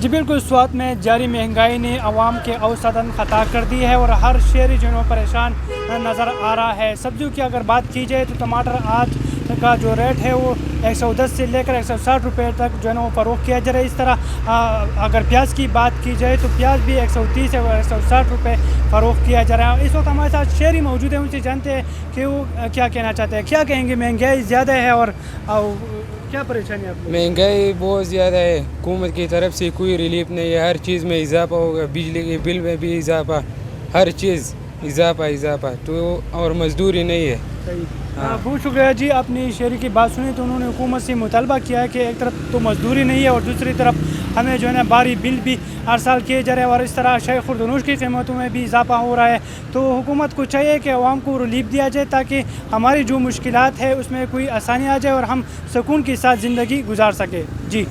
جی بالکل، سوات میں جاری مہنگائی نے عوام کے اوسطاً خطا کر دی ہے اور ہر شہری جو ہے پریشان نظر آ رہا ہے۔ سبزیوں کی اگر بات کی جائے تو ٹماٹر آج کا جو ریٹ ہے وہ 110 سے لے کر 160 روپے تک جو ہے وہ فروخت کیا جا رہا ہے۔ اس طرح اگر پیاز کی بات کی جائے تو پیاز بھی 130 سے 160 روپے فروخت کیا جا رہا ہے۔ اس وقت ہمارے ساتھ شہری موجود ہیں، ان سے جانتے ہیں کہ وہ کیا کہنا چاہتے ہیں۔ کیا کہیں گے، مہنگائی زیادہ ہے اور کیا پریشانی ہے آپ کو؟ مہنگائی بہت زیادہ ہے، حکومت کی طرف سے کوئی ریلیف نہیں ہے، ہر چیز میں اضافہ ہوگا، بجلی کے بل میں بھی اضافہ، ہر چیز اضافہ تو اور مزدوری نہیں ہے۔ بہت شکریہ جی، اپنی شہری کی بات سنی تو انہوں نے حکومت سے مطالبہ کیا ہے کہ ایک طرف تو مزدوری نہیں ہے اور دوسری طرف ہمیں جو ہے نا بھاری بل بھی ہر سال کیے جا رہے ہیں اور اس طرح شے خوردنوش کی قیمتوں میں بھی اضافہ ہو رہا ہے۔ تو حکومت کو چاہیے کہ عوام کو ریلیف دیا جائے تاکہ ہماری جو مشکلات ہے اس میں کوئی آسانی آ جائے اور ہم سکون کے ساتھ زندگی گزار سکیں۔ جی